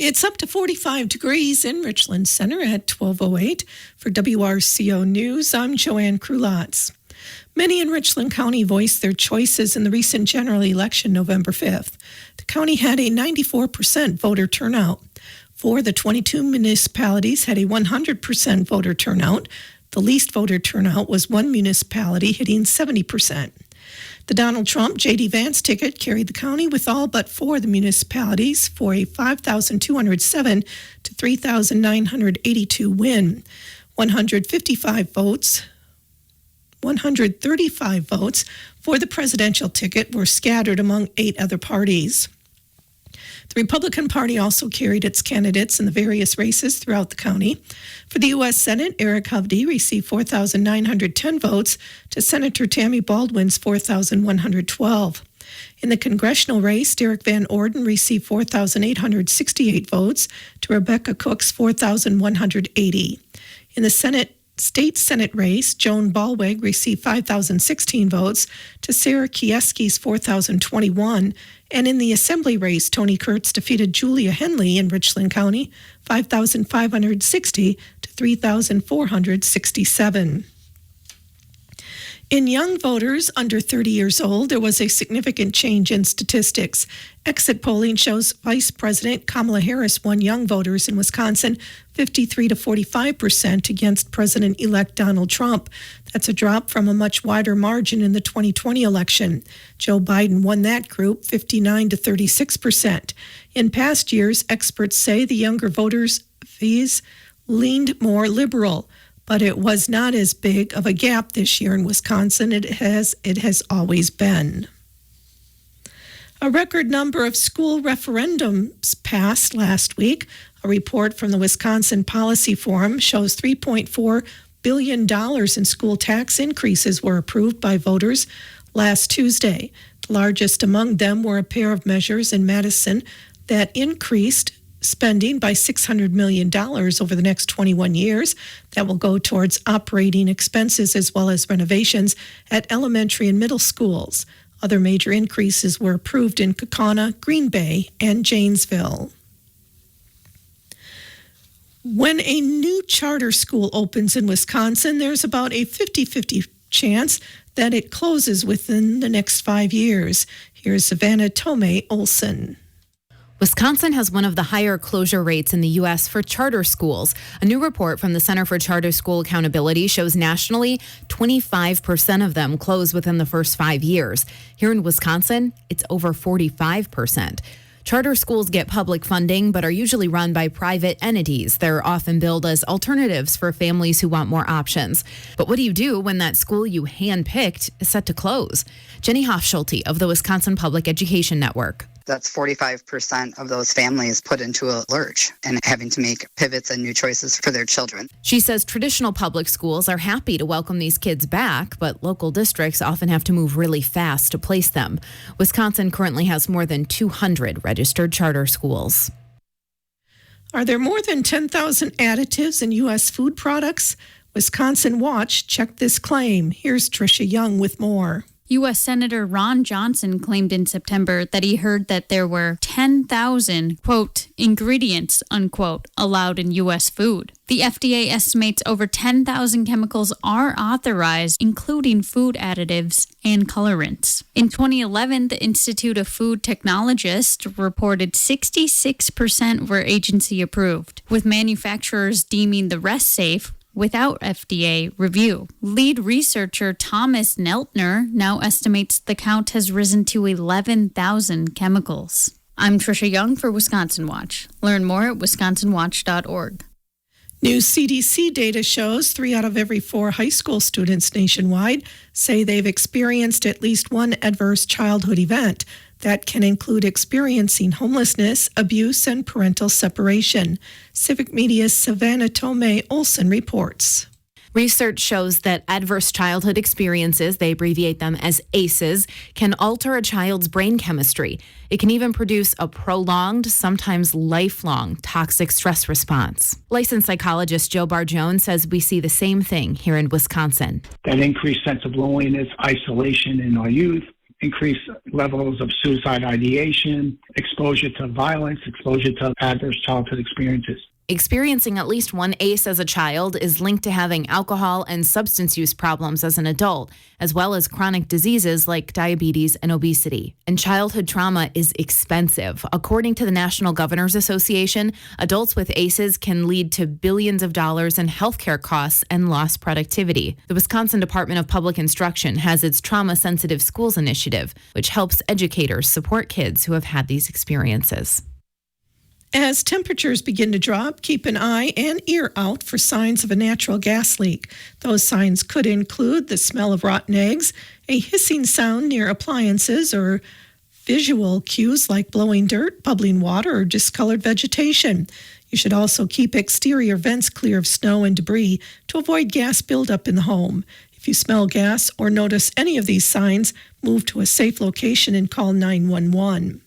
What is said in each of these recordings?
It's up to 45 degrees in Richland Center at 12:08. For WRCO News, I'm Joanne Krulotz. Many in Richland County voiced their choices in the recent general election November 5th. The county had a 94% voter turnout. 4 of the 22 municipalities had a 100% voter turnout. The least voter turnout was one municipality hitting 70%. The Donald Trump J.D. Vance ticket carried the county with all but 4 of the municipalities for a 5,207 to 3,982 win. 135 votes for the presidential ticket were scattered among 8 other parties. The Republican Party also carried its candidates in the various races throughout the county. For the U.S. Senate, Eric Hovde received 4,910 votes to Senator Tammy Baldwin's 4,112. In the congressional race, Derek Van Orden received 4,868 votes to Rebecca Cook's 4,180. In the State Senate race, Joan Ballweg received 5,016 votes to Sarah Kieski's 4,021. And in the Assembly race, Tony Kurtz defeated Julia Henley in Richland County, 5,560 to 3,467. In young voters under 30 years old, there was a significant change in statistics. Exit polling shows Vice President Kamala Harris won young voters in Wisconsin 53 to 45% against President-elect Donald Trump. That's a drop from a much wider margin in the 2020 election. Joe Biden won that group 59 to 36%. In past years, experts say the younger voters' fees leaned more liberal. But it was not as big of a gap this year in Wisconsin. It has always been. A record number of school referendums passed last week. A report from the Wisconsin Policy Forum shows $3.4 billion in school tax increases were approved by voters last Tuesday. The largest among them were a pair of measures in Madison that increased spending by $600 million over the next 21 years. That will go towards operating expenses as well as renovations at elementary and middle schools. Other major increases were approved in Kaukauna, Green Bay, and Janesville. When a new charter school opens in Wisconsin, there's about a 50-50 chance that it closes within the next 5 years. Here's Savannah Tomei Olson. Wisconsin has one of the higher closure rates in the U.S. for charter schools. A new report from the Center for Charter School Accountability shows nationally 25% of them close within the first 5 years. Here in Wisconsin, it's over 45%. Charter schools get public funding, but are usually run by private entities. They're often billed as alternatives for families who want more options. But what do you do when that school you handpicked is set to close? Jenny Hofschulte of the Wisconsin Public Education Network. That's 45% of those families put into a lurch and having to make pivots and new choices for their children. She says traditional public schools are happy to welcome these kids back, but local districts often have to move really fast to place them. Wisconsin currently has more than 200 registered charter schools. Are there more than 10,000 additives in U.S. food products? Wisconsin Watch checked this claim. Here's Tricia Young with more. U.S. Senator Ron Johnson claimed in September that he heard that there were 10,000, quote, ingredients, unquote, allowed in U.S. food. The FDA estimates over 10,000 chemicals are authorized, including food additives and colorants. In 2011, the Institute of Food Technologists reported 66% were agency approved, with manufacturers deeming the rest safe without FDA review. Lead researcher Thomas Neltner now estimates the count has risen to 11,000 chemicals. I'm Tricia Young for Wisconsin Watch. Learn more at wisconsinwatch.org. New CDC data shows 3 out of every 4 high school students nationwide say they've experienced at least one adverse childhood event. That can include experiencing homelessness, abuse, and parental separation. Civic Media's Savannah Tomei Olson reports. Research shows that adverse childhood experiences, they abbreviate them as ACEs, can alter a child's brain chemistry. It can even produce a prolonged, sometimes lifelong, toxic stress response. Licensed psychologist Joe Barr-Jones says we see the same thing here in Wisconsin. That increased sense of loneliness, isolation in our youth, increased levels of suicide ideation, exposure to violence, exposure to adverse childhood experiences. Experiencing at least one ACE as a child is linked to having alcohol and substance use problems as an adult, as well as chronic diseases like diabetes and obesity. And childhood trauma is expensive. According to the National Governors Association, adults with ACEs can lead to billions of dollars in healthcare costs and lost productivity. The Wisconsin Department of Public Instruction has its Trauma Sensitive Schools initiative, which helps educators support kids who have had these experiences. As temperatures begin to drop, keep an eye and ear out for signs of a natural gas leak. Those signs could include the smell of rotten eggs, a hissing sound near appliances, or visual cues like blowing dirt, bubbling water, or discolored vegetation. You should also keep exterior vents clear of snow and debris to avoid gas buildup in the home. If you smell gas or notice any of these signs, move to a safe location and call 911.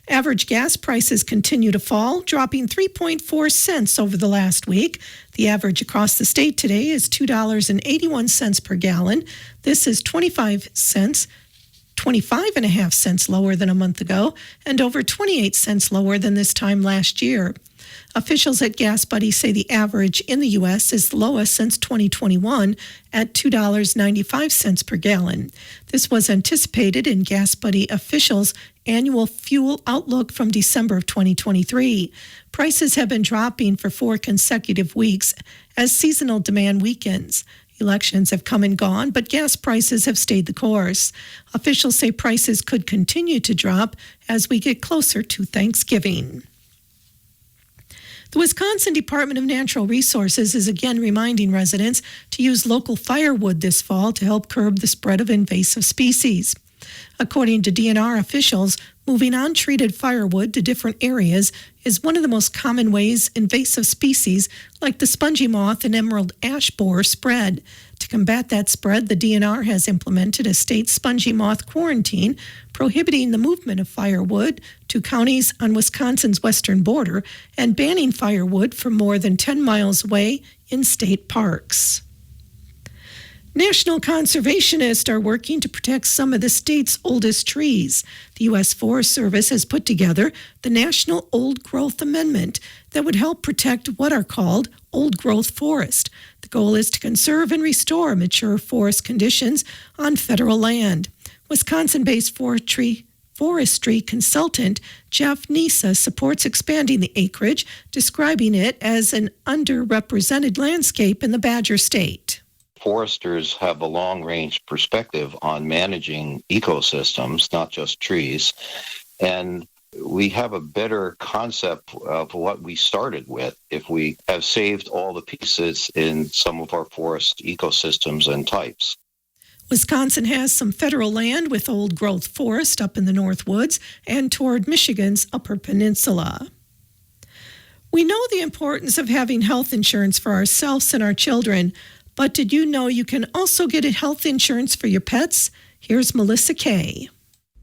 Average gas prices continue to fall, dropping 3.4 cents over the last week. The average across the state today is $2.81 per gallon. This is 25.5 cents lower than a month ago and over 28 cents lower than this time last year. Officials at Gas Buddy say the average in the U.S. is the lowest since 2021 at $2.95 per gallon. This was anticipated in Gas Buddy officials' annual fuel outlook from December of 2023. Prices have been dropping for 4 consecutive weeks as seasonal demand weakens. Elections have come and gone, but gas prices have stayed the course. Officials say prices could continue to drop as we get closer to Thanksgiving. The Wisconsin Department of Natural Resources is again reminding residents to use local firewood this fall to help curb the spread of invasive species. According to DNR officials, moving untreated firewood to different areas is one of the most common ways invasive species like the spongy moth and emerald ash borer spread. To combat that spread, the DNR has implemented a state spongy moth quarantine prohibiting the movement of firewood to counties on Wisconsin's western border and banning firewood from more than 10 miles away in state parks. National conservationists are working to protect some of the state's oldest trees. The U.S. Forest Service has put together the National Old Growth Amendment that would help protect what are called old growth forest. The goal is to conserve and restore mature forest conditions on federal land. Wisconsin-based forestry consultant Jeff Nisa supports expanding the acreage, describing it as an underrepresented landscape in the Badger State. Foresters have a long-range perspective on managing ecosystems, not just trees, and we have a better concept of what we started with if we have saved all the pieces in some of our forest ecosystems and types. Wisconsin has some federal land with old growth forest up in the North Woods and toward Michigan's Upper Peninsula. We know the importance of having health insurance for ourselves and our children, but did you know you can also get a health insurance for your pets? Here's Melissa Kay.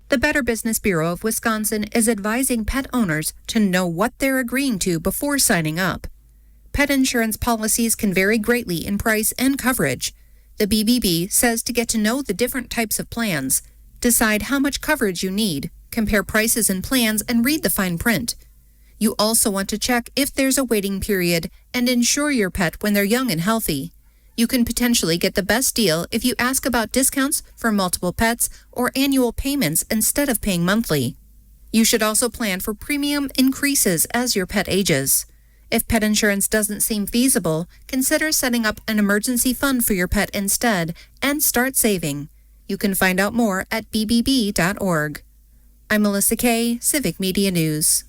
The Better Business Bureau of Wisconsin is advising pet owners to know what they're agreeing to before signing up. Pet insurance policies can vary greatly in price and coverage. The BBB says to get to know the different types of plans, decide how much coverage you need, compare prices and plans, and read the fine print. You also want to check if there's a waiting period and insure your pet when they're young and healthy. You can potentially get the best deal if you ask about discounts for multiple pets or annual payments instead of paying monthly. You should also plan for premium increases as your pet ages. If pet insurance doesn't seem feasible, consider setting up an emergency fund for your pet instead and start saving. You can find out more at bbb.org. I'm Melissa Kay, Civic Media News.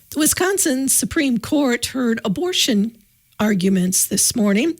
The Wisconsin Supreme Court heard abortion arguments this morning.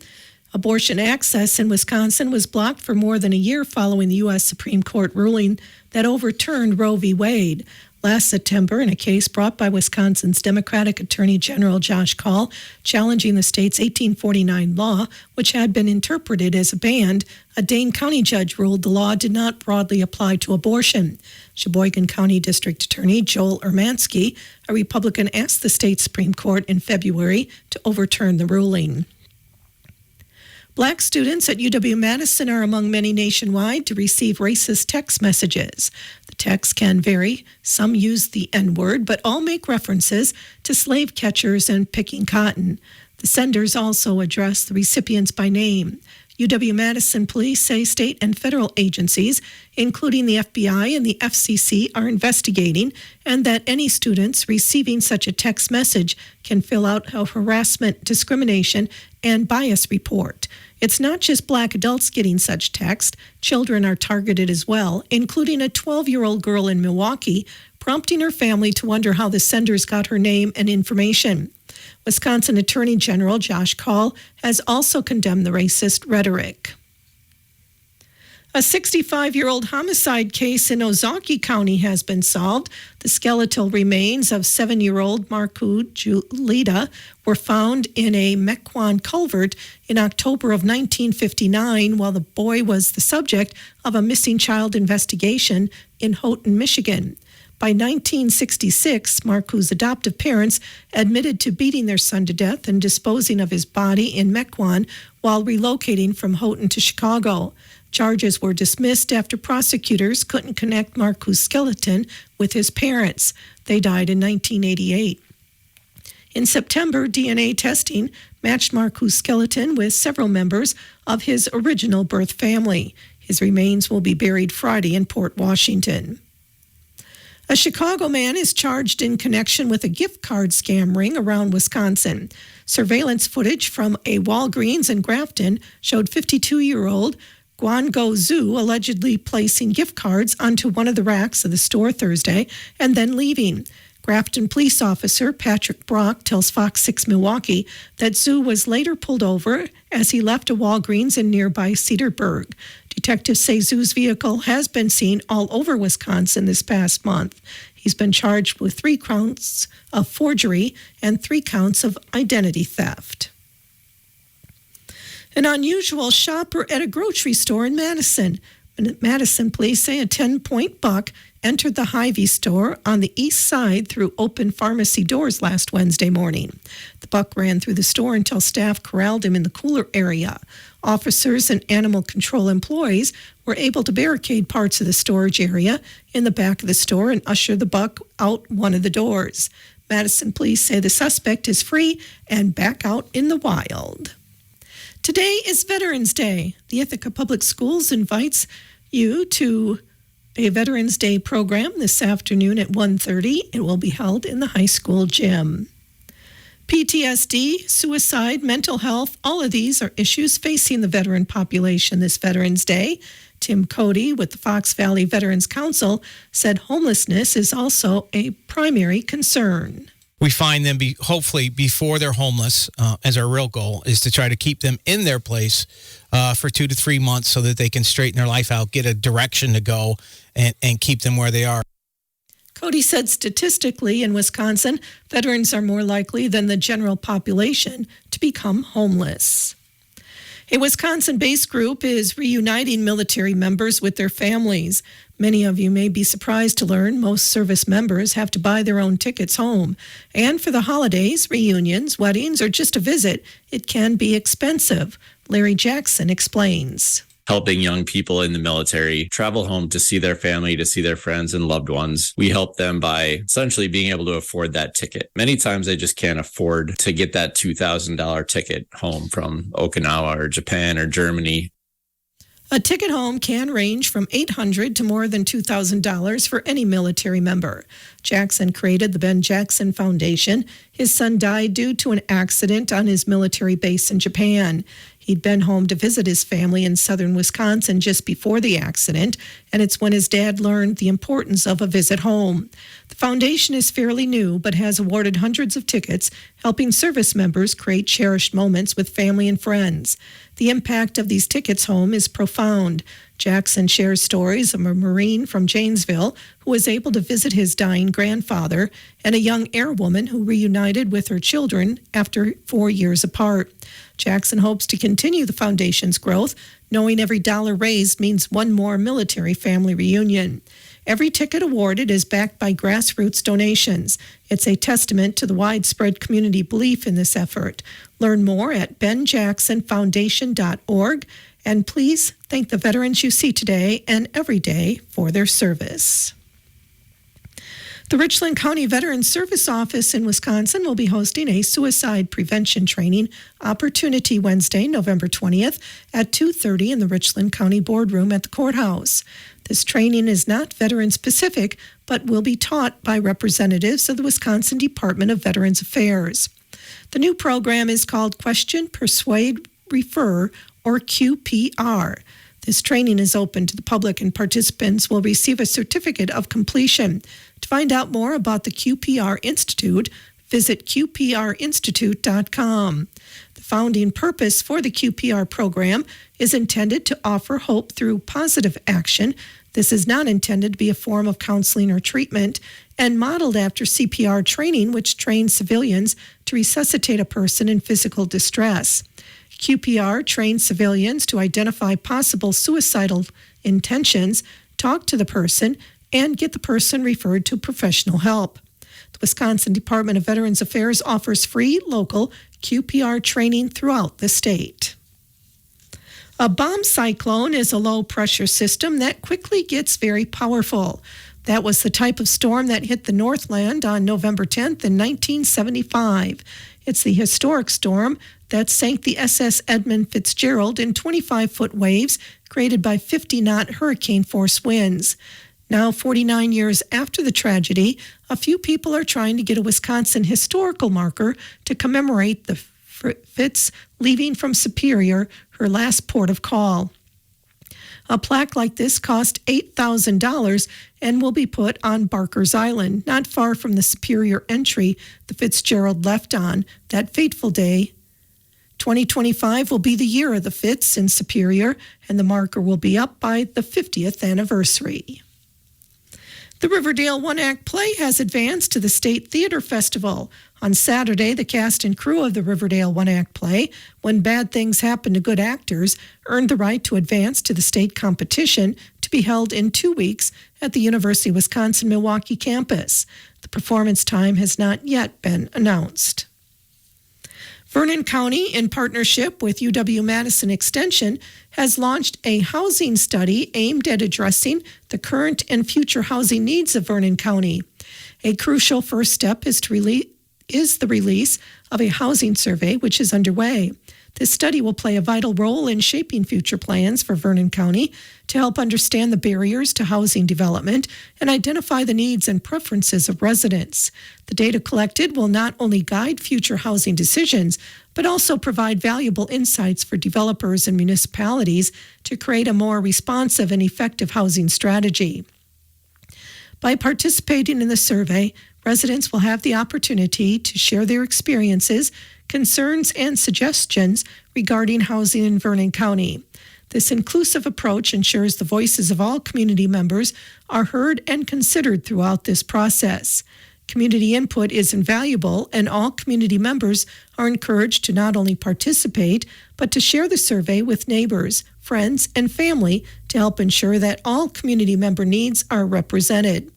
Abortion access in Wisconsin was blocked for more than a year following the U.S. Supreme Court ruling that overturned Roe v. Wade. Last September, in a case brought by Wisconsin's Democratic Attorney General Josh Kaul, challenging the state's 1849 law, which had been interpreted as a ban, a Dane County judge ruled the law did not broadly apply to abortion. Sheboygan County District Attorney Joel Ermansky, a Republican, asked the state Supreme Court in February to overturn the ruling. Black students at UW-Madison are among many nationwide to receive racist text messages. The texts can vary. Some use the N-word, but all make references to slave catchers and picking cotton. The senders also address the recipients by name. UW-Madison police say state and federal agencies, including the FBI and the FCC, are investigating, and that any students receiving such a text message can fill out a harassment, discrimination, and bias report. It's not just Black adults getting such text. Children are targeted as well, including a 12-year-old girl in Milwaukee, prompting her family to wonder how the senders got her name and information. Wisconsin Attorney General Josh Kaul has also condemned the racist rhetoric. A 65-year-old homicide case in Ozaukee County has been solved. The skeletal remains of 7-year-old Marco Julita were found in a Mequon culvert in October of 1959, while the boy was the subject of a missing child investigation in Houghton, Michigan. By 1966, Marco's adoptive parents admitted to beating their son to death and disposing of his body in Mequon while relocating from Houghton to Chicago. Charges were dismissed after prosecutors couldn't connect Marco's skeleton with his parents. They died in 1988. In September, DNA testing matched Marco's skeleton with several members of his original birth family. His remains will be buried Friday in Port Washington. A Chicago man is charged in connection with a gift card scam ring around Wisconsin. Surveillance footage from a Walgreens in Grafton showed 52-year-old Guango Zhu allegedly placing gift cards onto one of the racks of the store Thursday and then leaving. Grafton police officer Patrick Brock tells Fox 6 Milwaukee that Zhu was later pulled over as he left a Walgreens in nearby Cedarburg. Detectives say Zhu's vehicle has been seen all over Wisconsin this past month. He's been charged with 3 counts of forgery and 3 counts of identity theft. An unusual shopper at a grocery store in Madison. Madison police say a 10-point buck entered the Hy-Vee store on the east side through open pharmacy doors last Wednesday morning. The buck ran through the store until staff corralled him in the cooler area. Officers and animal control employees were able to barricade parts of the storage area in the back of the store and usher the buck out one of the doors. Madison police say the suspect is free and back out in the wild. Today is Veterans Day. The Ithaca Public Schools invites you to a Veterans Day program this afternoon at 1:30. It will be held in the high school gym. PTSD, suicide, mental health, all of these are issues facing the veteran population this Veterans Day. Tim Cody with the Fox Valley Veterans Council said homelessness is also a primary concern. We find them hopefully before they're homeless, as our real goal is to try to keep them in their place for 2 to 3 months so that they can straighten their life out, get a direction to go, and keep them where they are. Cody said statistically in Wisconsin, veterans are more likely than the general population to become homeless. A Wisconsin-based group is reuniting military members with their families. Many of you may be surprised to learn most service members have to buy their own tickets home. And for the holidays, reunions, weddings, or just a visit, it can be expensive. Larry Jackson explains. Helping young people in the military travel home to see their family, to see their friends and loved ones. We help them by essentially being able to afford that ticket. Many times they just can't afford to get that $2,000 ticket home from Okinawa or Japan or Germany. A ticket home can range from $800 to more than $2,000 for any military member. Jackson created the Ben Jackson Foundation. His son died due to an accident on his military base in Japan. He'd been home to visit his family in southern Wisconsin just before the accident, and it's when his dad learned the importance of a visit home. The foundation is fairly new, but has awarded hundreds of tickets, helping service members create cherished moments with family and friends. The impact of these tickets home is profound. Jackson shares stories of a Marine from Janesville who was able to visit his dying grandfather and a young airwoman who reunited with her children after 4 years apart. Jackson hopes to continue the foundation's growth, knowing every dollar raised means one more military family reunion. Every ticket awarded is backed by grassroots donations. It's a testament to the widespread community belief in this effort. Learn more at benjacksonfoundation.org. And please thank the veterans you see today and every day for their service. The Richland County Veterans Service Office in Wisconsin will be hosting a suicide prevention training opportunity Wednesday, November 20th at 2:30 in the Richland County Boardroom at the courthouse. This training is not veteran-specific, but will be taught by representatives of the Wisconsin Department of Veterans Affairs. The new program is called Question, Persuade, Refer, or QPR. This training is open to the public, and participants will receive a certificate of completion. To find out more about the QPR Institute, visit qprinstitute.com. The founding purpose for the QPR program is intended to offer hope through positive action. This is not intended to be a form of counseling or treatment, and modeled after CPR training, which trains civilians to resuscitate a person in physical distress. QPR trains civilians to identify possible suicidal intentions, talk to the person, and get the person referred to professional help. The Wisconsin Department of Veterans Affairs offers free local QPR training throughout the state. A bomb cyclone is a low-pressure system that quickly gets very powerful. That was the type of storm that hit the Northland on November 10th in 1975. It's the historic storm that sank the SS Edmund Fitzgerald in 25-foot waves created by 50-knot hurricane-force winds. Now, 49 years after the tragedy, a few people are trying to get a Wisconsin historical marker to commemorate the Fitz leaving from Superior, her last port of call. A plaque like this cost $8,000 and will be put on Barker's Island, not far from the Superior entry the Fitzgerald left on that fateful day. 2025 will be the year of the Fitz in Superior, and the marker will be up by the 50th anniversary. The Riverdale One-Act Play has advanced to the State Theater Festival. On Saturday, the cast and crew of the Riverdale One-Act Play, When Bad Things Happen to Good Actors, earned the right to advance to the state competition to be held in 2 weeks at the University of Wisconsin-Milwaukee campus. The performance time has not yet been announced. Vernon County, in partnership with UW-Madison Extension, has launched a housing study aimed at addressing the current and future housing needs of Vernon County. A crucial first step is the release of a housing survey, which is underway. This study will play a vital role in shaping future plans for Vernon County to help understand the barriers to housing development and identify the needs and preferences of residents. The data collected will not only guide future housing decisions, but also provide valuable insights for developers and municipalities to create a more responsive and effective housing strategy. By participating in the survey, residents will have the opportunity to share their experiences, concerns, and suggestions regarding housing in Vernon County. This inclusive approach ensures the voices of all community members are heard and considered throughout this process. Community input is invaluable, and all community members are encouraged to not only participate, but to share the survey with neighbors, friends, and family to help ensure that all community member needs are represented.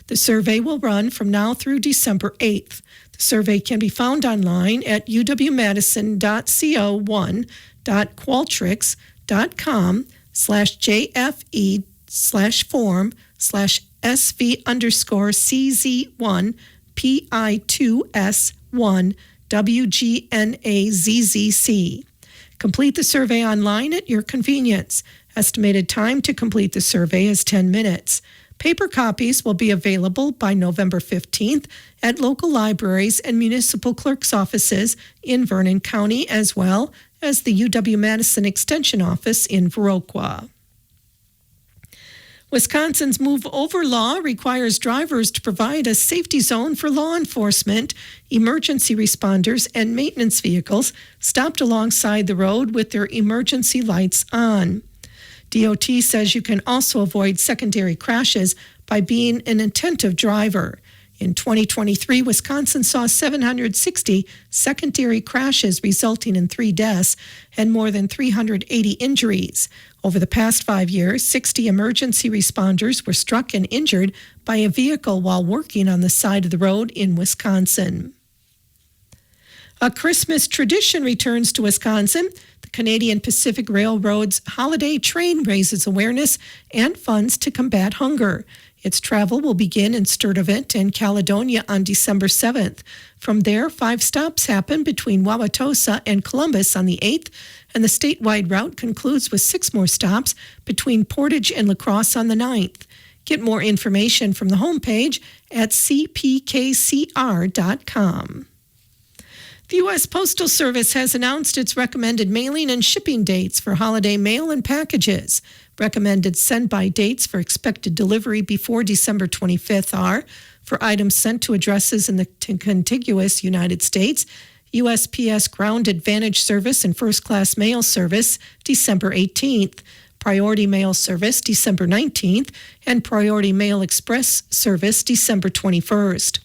The survey will run from now through December 8th. The survey can be found online at uwmadison.co/JFE/form/SV_CZ1PI2S1WGNAZZC. Complete the survey online at your convenience. Estimated time to complete the survey is 10 minutes. Paper copies will be available by November 15th at local libraries and municipal clerk's offices in Vernon County, as well as the UW-Madison Extension office in WRCO. Wisconsin's Move Over law requires drivers to provide a safety zone for law enforcement, emergency responders, and maintenance vehicles stopped alongside the road with their emergency lights on. DOT says you can also avoid secondary crashes by being an attentive driver. In 2023, Wisconsin saw 760 secondary crashes resulting in 3 deaths and more than 380 injuries. Over the past 5 years, 60 emergency responders were struck and injured by a vehicle while working on the side of the road in Wisconsin. A Christmas tradition returns to Wisconsin. The Canadian Pacific Railroad's holiday train raises awareness and funds to combat hunger. Its travel will begin in Sturtevant and Caledonia on December 7th. From there, 5 stops happen between Wauwatosa and Columbus on the 8th, and the statewide route concludes with 6 more stops between Portage and La Crosse on the 9th. Get more information from the homepage at cpkcr.com. The U.S. Postal Service has announced its recommended mailing and shipping dates for holiday mail and packages. Recommended send-by dates for expected delivery before December 25th are, for items sent to addresses in the contiguous United States, USPS Ground Advantage Service and First Class Mail Service, December 18th, Priority Mail Service, December 19th, and Priority Mail Express Service, December 21st.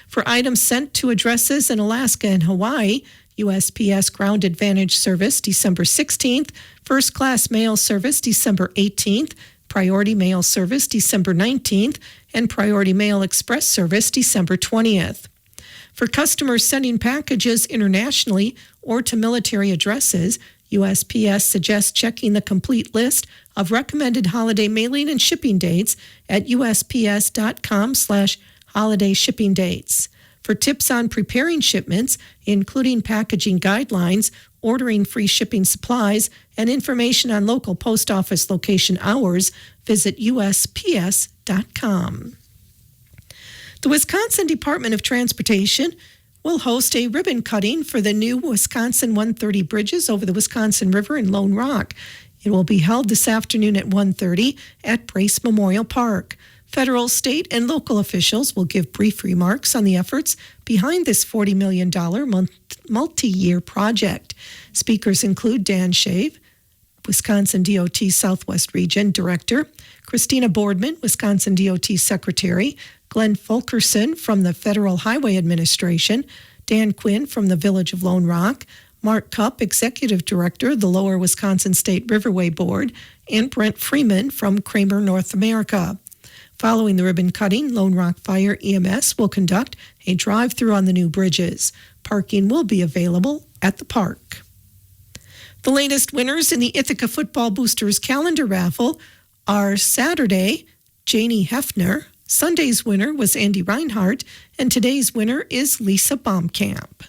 For items sent to addresses in Alaska and Hawaii, USPS Ground Advantage Service, December 16th, First Class Mail Service, December 18th, Priority Mail Service, December 19th, and Priority Mail Express Service, December 20th. For customers sending packages internationally or to military addresses, USPS suggests checking the complete list of recommended holiday mailing and shipping dates at usps.com/holiday shipping dates. For tips on preparing shipments, including packaging guidelines, ordering free shipping supplies, and information on local post office location hours, visit usps.com. The Wisconsin Department of Transportation will host a ribbon cutting for the new Wisconsin 130 bridges over the Wisconsin River in Lone Rock. It will be held this afternoon at 1:30 at Brace Memorial Park. Federal, state, and local officials will give brief remarks on the efforts behind this $40 million multi-year project. Speakers include Dan Shave, Wisconsin DOT Southwest Region Director, Christina Boardman, Wisconsin DOT Secretary, Glenn Fulkerson from the Federal Highway Administration, Dan Quinn from the Village of Lone Rock, Mark Cupp, Executive Director of the Lower Wisconsin State Riverway Board, and Brent Freeman from Kramer North America. Following the ribbon cutting, Lone Rock Fire EMS will conduct a drive-through on the new bridges. Parking will be available at the park. The latest winners in the Ithaca Football Boosters calendar raffle are Saturday, Janie Hefner. Sunday's winner was Andy Reinhardt, and today's winner is Lisa Baumkamp.